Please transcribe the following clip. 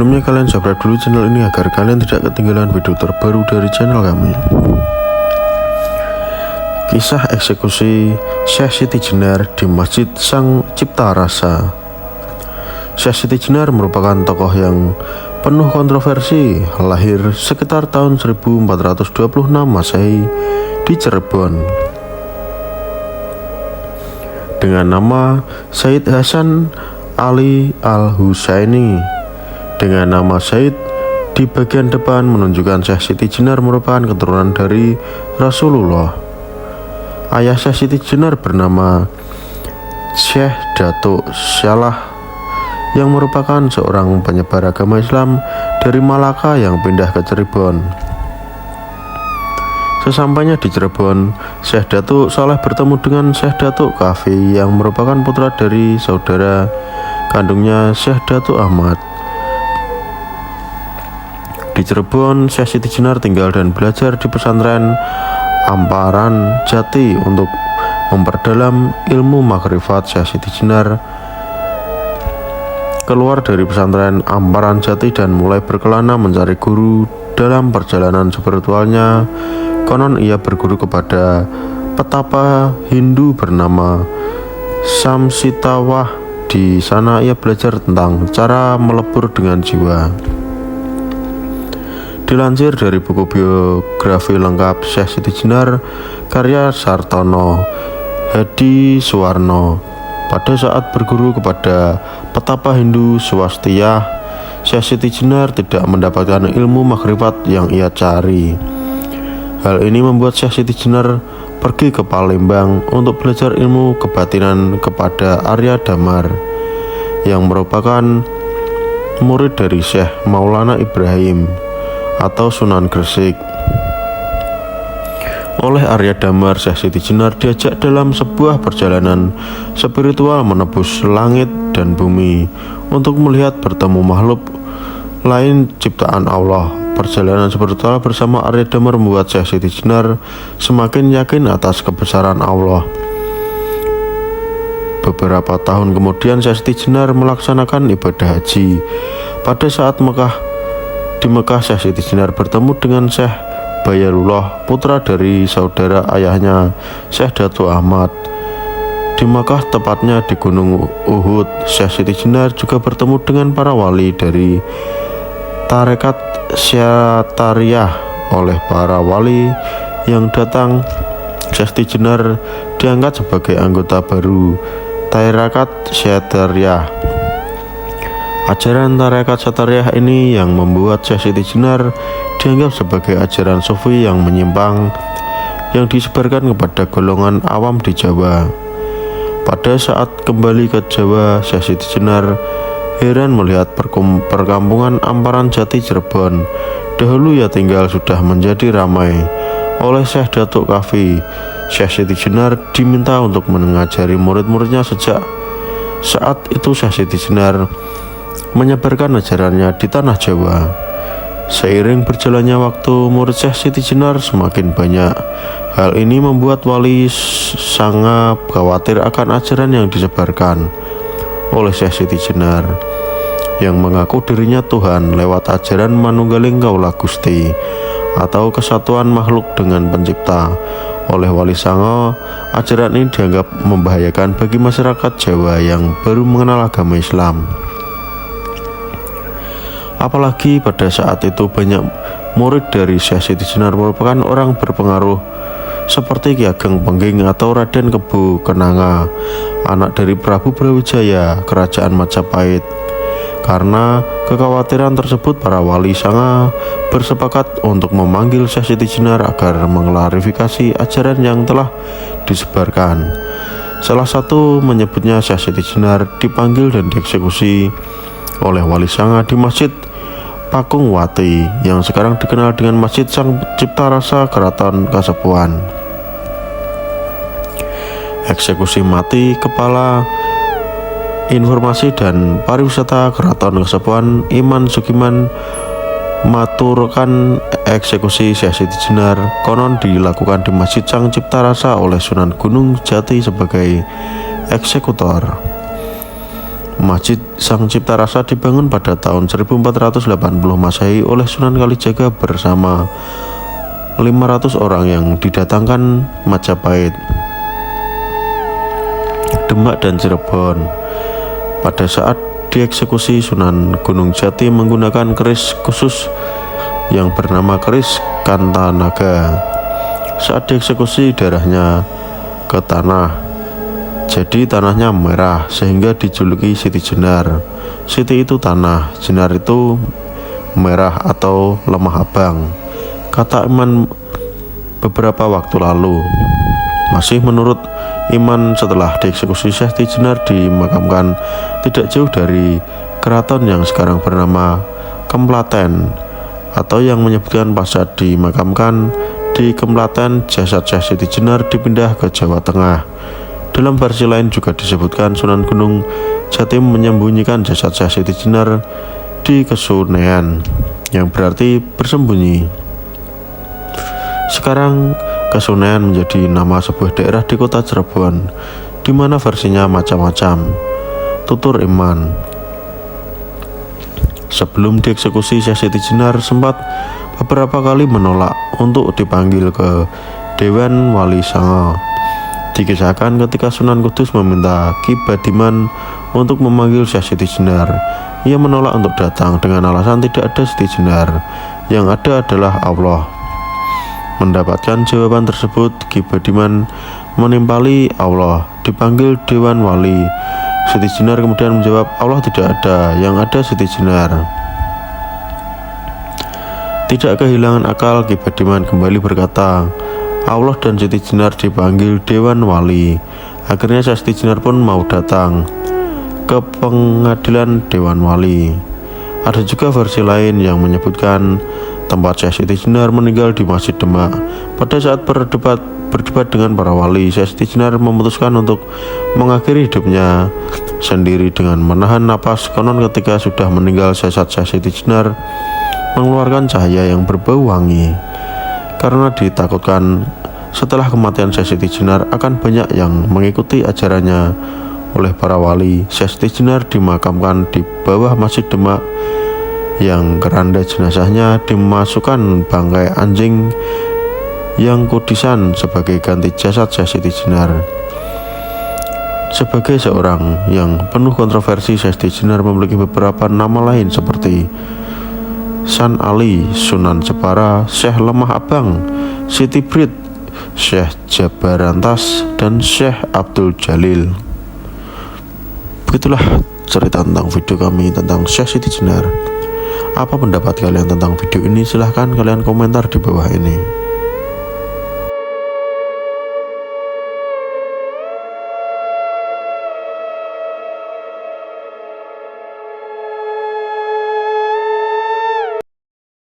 Sebelumnya kalian subscribe dulu channel ini agar kalian tidak ketinggalan video terbaru dari channel kami. Kisah eksekusi Syekh Siti Jenar di Masjid Sang Cipta Rasa. Syekh Siti Jenar merupakan tokoh yang penuh kontroversi, lahir sekitar tahun 1426 Masehi di Cirebon dengan nama Said Hasan Ali Al-Husaini. Dengan nama Said di bagian depan menunjukkan Syekh Siti Jenar merupakan keturunan dari Rasulullah. Ayah Syekh Siti Jenar bernama Syekh Datuk Syalah yang merupakan seorang penyebar agama Islam dari Malaka yang pindah ke Cirebon. Sesampainya di Cirebon, Syekh Datuk Saleh bertemu dengan Syekh Datuk Kafi yang merupakan putra dari saudara kandungnya Syekh Datuk Ahmad. Di Cirebon, Syekh Siti Jenar tinggal dan belajar di pesantren Amparan Jati untuk memperdalam ilmu makrifat. Syekh Siti Jenar keluar dari pesantren Amparan Jati dan mulai berkelana mencari guru. Dalam perjalanan spiritualnya, konon ia berguru kepada petapa Hindu bernama Samsitawah. Di sana ia belajar tentang cara melebur dengan jiwa. Dilansir dari buku biografi lengkap Syekh Siti Jenar karya Sartono Hedi Suwarno, pada saat berguru kepada petapa Hindu Swastiyah, Syekh Siti Jenar tidak mendapatkan ilmu makrifat yang ia cari. Hal ini membuat Syekh Siti Jenar pergi ke Palembang untuk belajar ilmu kebatinan kepada Arya Damar yang merupakan murid dari Syekh Maulana Ibrahim atau Sunan Gresik. Oleh Arya Damar, Syekh Siti Jenar diajak dalam sebuah perjalanan spiritual menebus langit dan bumi untuk melihat bertemu makhluk lain ciptaan Allah. Perjalanan spiritual bersama Arya Damar membuat Syekh Siti Jenar semakin yakin atas kebesaran Allah. Beberapa tahun kemudian Syekh Siti Jenar melaksanakan ibadah haji. Pada saat di Mekah, Syekh Siti Jenar bertemu dengan Syekh Bayarullah, putra dari saudara ayahnya Syekh Datuk Ahmad. Di Mekah, tepatnya di Gunung Uhud, Syekh Siti Jenar juga bertemu dengan para wali dari tarekat Syatariyah. Oleh para wali yang datang, Syekh Siti Jenar diangkat sebagai anggota baru tarekat Syatariyah. Ajaran tarekat Syatariyah ini yang membuat Syekh Siti Jenar dianggap sebagai ajaran sufi yang menyimpang yang disebarkan kepada golongan awam di Jawa. Pada saat kembali ke Jawa, Syekh Siti Jenar heran melihat perkampungan Amparan Jati Cirebon. Dahulu ia tinggal sudah menjadi ramai oleh Syekh Datuk Kafi. Syekh Siti Jenar diminta untuk mengajari murid-muridnya. Sejak saat itu Syekh Siti Jenar menyebarkan ajarannya di tanah Jawa. Seiring berjalannya waktu, murid Syekh Siti Jenar semakin banyak. Hal ini membuat wali sangat khawatir akan ajaran yang disebarkan oleh Syekh Siti Jenar yang mengaku dirinya Tuhan lewat ajaran Manunggaling Kaula Gusti atau kesatuan makhluk dengan pencipta. Oleh wali Sango, ajaran ini dianggap membahayakan bagi masyarakat Jawa yang baru mengenal agama Islam. Apalagi pada saat itu banyak murid dari Syekh Siti Jenar merupakan orang berpengaruh seperti Ki Ageng Pengging atau Raden Kebu Kenanga, anak dari Prabu Brawijaya, Kerajaan Majapahit. Karena kekhawatiran tersebut, para wali Sanga bersepakat untuk memanggil Syekh Siti Jenar agar mengklarifikasi ajaran yang telah disebarkan. Salah satu menyebutnya Syekh Siti Jenar dipanggil dan dieksekusi oleh wali Sanga di Masjid Pakung Wati yang sekarang dikenal dengan Masjid Sang Cipta Rasa Keraton Kasepuhan. Eksekusi mati Kepala Informasi dan Pariwisata Keraton Kasepuhan Iman Sugiman maturkan eksekusi Syekh Siti Jenar konon dilakukan di Masjid Sang Cipta Rasa oleh Sunan Gunung Jati sebagai eksekutor. Masjid Sang Cipta Rasa dibangun pada tahun 1480 Masehi oleh Sunan Kalijaga bersama 500 orang yang didatangkan Majapahit, Demak dan Cirebon. Pada saat dieksekusi, Sunan Gunung Jati menggunakan keris khusus yang bernama keris Kantanaga. Saat dieksekusi darahnya ke tanah, jadi tanahnya merah sehingga dijuluki Siti Jenar. Siti itu tanah, Jenar itu merah atau lemah abang, kata Iman beberapa waktu lalu. Masih menurut Iman, setelah dieksekusi, Siti Jenar dimakamkan tidak jauh dari keraton yang sekarang bernama Kemplaten, atau yang menyebutkan pas saat dimakamkan di Kemplaten jasad Siti Jenar dipindah ke Jawa Tengah. Dalam versi lain juga disebutkan Sunan Gunung Jati menyembunyikan jasad Siti Jenar di Kesunean, yang berarti bersembunyi. Sekarang Kesunean menjadi nama sebuah daerah di kota Cirebon, di mana versinya macam-macam. Tutur Iman. Sebelum dieksekusi, Siti Jenar sempat beberapa kali menolak untuk dipanggil ke Dewan Wali Sanga. Dikisahkan ketika Sunan Kudus meminta Ki Badiman untuk memanggil Siti Jenar, ia menolak untuk datang dengan alasan tidak ada Siti Jenar, yang ada adalah Allah. Mendapatkan jawaban tersebut, Ki Badiman menimpali Allah, dipanggil Dewan Wali. Siti Jenar kemudian menjawab, Allah tidak ada, yang ada Siti Jenar. Tidak kehilangan akal, Ki Badiman kembali berkata, Allah dan Siti Jenar dipanggil Dewan Wali. Akhirnya Siti Jenar pun mau datang ke pengadilan Dewan Wali. Ada juga versi lain yang menyebutkan tempat Siti Jenar meninggal di Masjid Demak. Pada saat berdebat dengan para wali, Siti Jenar memutuskan untuk mengakhiri hidupnya sendiri dengan menahan napas. Konon ketika sudah meninggal, jasad Siti Jenar mengeluarkan cahaya yang berbau wangi. Karena ditakutkan setelah kematian Siti Jenar akan banyak yang mengikuti ajarannya oleh para wali, Siti Jenar dimakamkan di bawah Masjid Demak, yang keranda jenazahnya dimasukkan bangkai anjing yang kudisan sebagai ganti jasad Siti Jenar. Sebagai seorang yang penuh kontroversi, Siti Jenar memiliki beberapa nama lain seperti San Ali, Sunan Jepara, Syekh Lemah Abang, Siti Brit, Syekh Jabarantas, dan Syekh Abdul Jalil. Begitulah cerita tentang video kami tentang Syekh Siti Jenar. Apa pendapat kalian tentang video ini? Silahkan kalian komentar di bawah ini.